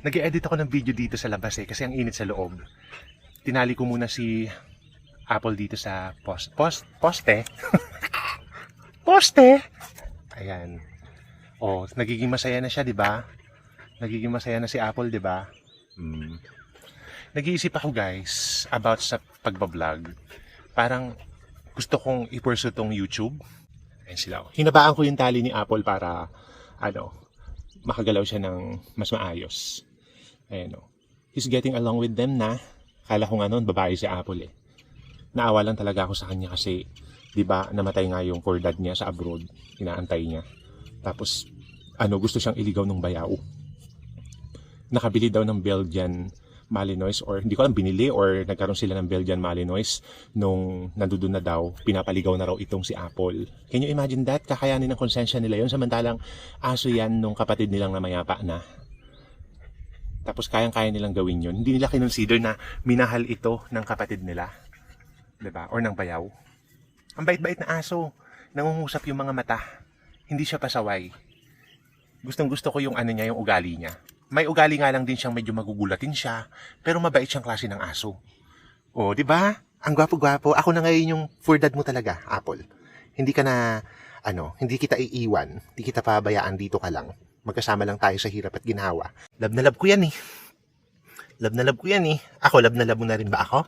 Nag-edit ako ng video dito sa labas kasi ang init sa loob. Tinali ko muna si Apple dito sa poste. Poste! Ayan. Oh, nagiging masaya na siya, di ba? Nagiging masaya na si Apple, di ba? Nag-iisip ako guys about sa pagbablog. Parang gusto kong i-pursue tong YouTube. Ayan sila. Hinabaan ko yung tali ni Apple para makagalaw siya ng mas maayos. Ayan o. He's getting along with them na. Kala ko nga noon, babae si Apple eh. Naawa lang talaga ako sa kanya kasi, di ba, namatay nga yung poor dad niya sa abroad. Inaantay niya. Tapos, gusto siyang iligaw ng bayaw. Nakabili daw ng Belgian Malinois or hindi ko alam binili or nagkaroon sila ng Belgian Malinois nung nandun na daw, pinapaligaw na raw itong si Apple. Can you imagine that? Kakayanin ng konsensya nila yun samantalang aso yan nung kapatid nilang namayapa na. Tapos kayang-kaya nilang gawin yun. Hindi nila kinonsider na minahal ito ng kapatid nila. Diba? Or ng bayaw. Ang bait-bait na aso. Nangungusap yung mga mata. Hindi siya pasaway. Gustong-gusto ko yung niya, yung ugali niya. May ugali nga lang din siyang medyo magugulatin siya. Pero mabait siyang klase ng aso. O, di ba? Ang gwapo-gwapo. Ako na ngayon yung for dad mo talaga, Apple. Hindi ka na, hindi kita iiwan. Hindi kita pabayaan, dito ka lang. Magkasama lang tayo sa hirap at ginawa. Love na love ko yan eh. Love na love ko yan eh. Ako, love na love mo na rin ba ako?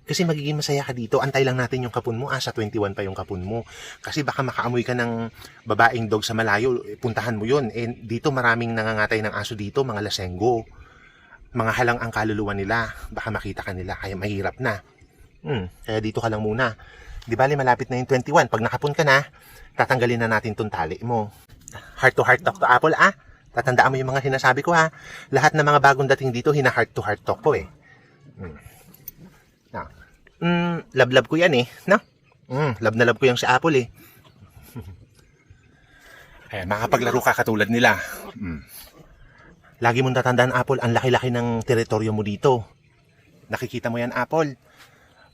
Kasi magiging masaya ka dito. Antay lang natin yung kapun mo. Sa 21 pa yung kapun mo. Kasi baka makaamoy ka ng babaeng dog sa malayo. Puntahan mo yun. Dito maraming nangangatay ng aso dito. Mga lasenggo. Mga halang ang kaluluwa nila. Baka makita ka nila. Kaya mahirap na. Kaya dito ka lang muna. Di bali malapit na yung 21. Pag nakapun ka na, tatanggalin na natin tong tali mo. Heart to heart talk to Apple Tatandaan mo yung mga sinasabi ko Lahat ng mga bagong dating dito, heart to heart talk ko love ko yan no? Love na love ko yung si Apple Ayan, makapaglaro ka katulad nila. Lagi mong tatandaan Apple, ang laki-laki ng teritoryo mo dito. Nakikita mo yan Apple.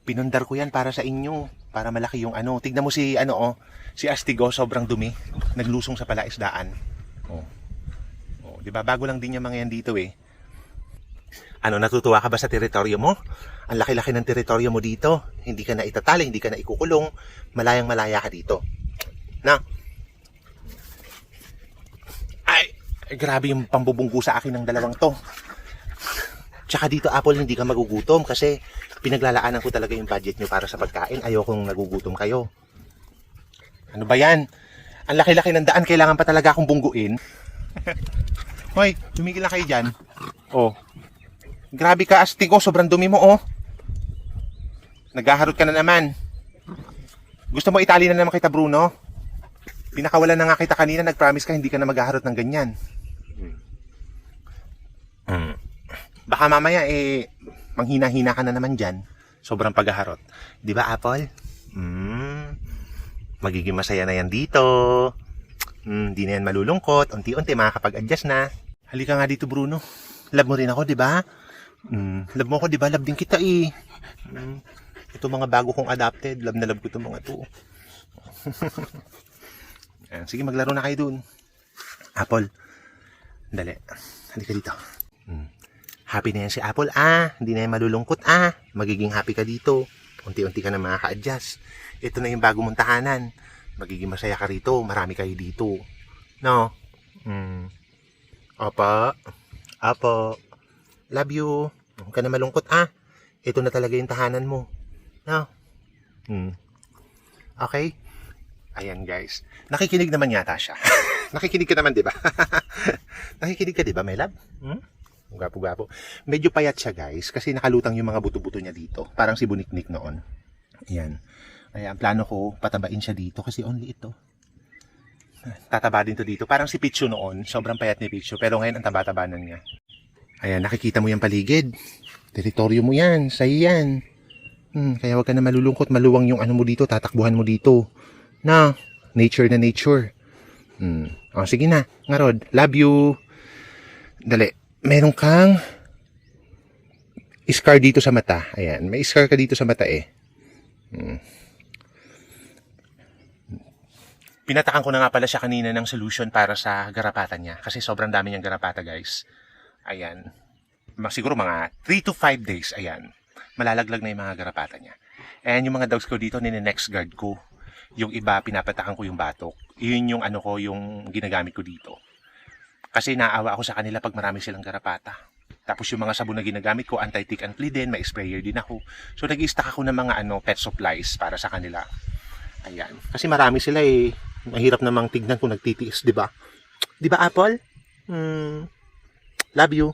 Pinundar ko yan para sa inyo. Para malaki yung Tignan mo si si Astigo, sobrang dumi. Naglusong sa palaisdaan. Di ba? Bago lang din yung mga yan dito natutuwa ka ba sa teritoryo mo? Ang laki-laki ng teritoryo mo dito. Hindi ka na itatali, hindi ka na ikukulong. Malayang-malaya ka dito. Ay, grabe yung pambubunggo sa akin ng dalawang to. Tsaka dito, Apple, hindi ka magugutom kasi pinaglalaanan ko talaga yung budget nyo para sa pagkain. Ayokong nagugutom kayo. Ano ba yan? Ang laki-laki ng daan, kailangan pa talaga akong bungguin. Hoy, tumigil na kayo dyan. Grabe ka, Astigo, sobrang dumi mo Naghaharot ka na naman. Gusto mo itali na naman kita, Bruno? Pinakawalan na nga kita kanina, nag-promise ka hindi ka na maghaharot ng ganyan. Baka mamaya manghina-hina ka na naman dyan. Sobrang paghaharot. Di ba, Apple? Magiging masaya na yan dito. Di na yan malulungkot. Unti-unti makakapag-adjust na. Halika nga dito, Bruno. Love mo rin ako, di ba? Love mo ako, di ba? Love din kita Ito mga bago kong adopted. Love na love ko itong mga to. Sige, maglaro na kayo dun. Apple. Dali. Halika dito. Happy na yan si Apple, Hindi na yan malulungkot, Magiging happy ka dito. Unti-unti ka na makaka-adjust. Ito na yung bago mong tahanan. Magiging masaya ka rito. Marami kayo dito. No? Opo. Opo. Love you. Huwag ka na malungkot, Ito na talaga yung tahanan mo. No? Okay? Ayan, guys. Nakikinig naman yata siya. Nakikinig ka naman, di ba? Nakikinig ka, di ba, my love? Gwapo-gwapo. Medyo payat siya, guys, kasi nakalutang yung mga buto-buto niya dito. Parang si Buniknik noon. Ayan. Kaya ang plano ko, patabain siya dito kasi only ito. Tataba din to dito. Parang si Pichu noon. Sobrang payat ni Pichu. Pero ngayon, ang taba-tabanan niya. Ayan, nakikita mo yung paligid. Teritoryo mo yan. Sa'yo yan. Kaya wag ka na malulungkot. Maluwang yung mo dito. Tatakbuhan mo dito. Na, nature na nature. Sige na. Ngarod, love you. Dali. Meron kang scar dito sa mata. Ayan, may scar ka dito sa mata Pinatakan ko na nga pala siya kanina ng solution para sa garapata niya. Kasi sobrang dami niyang garapata, guys. Ayan. Siguro mga 3 to 5 days, ayan. Malalaglag na yung mga garapata niya. And yung mga dogs ko dito, nine-next guard ko. Yung iba, pinapatakan ko yung batok. Yun yung ano ko, yung ginagamit ko dito. Kasi naawa ako sa kanila pag marami silang garapata. Tapos yung mga sabon na ginagamit ko, anti-tick and flea din, may sprayer din ako. So nag-i-stock ako ng mga pet supplies para sa kanila. Ayan. Kasi marami sila eh. Mahirap namang tignan kung nagtitiis, di ba? Di ba, Apple? Love you.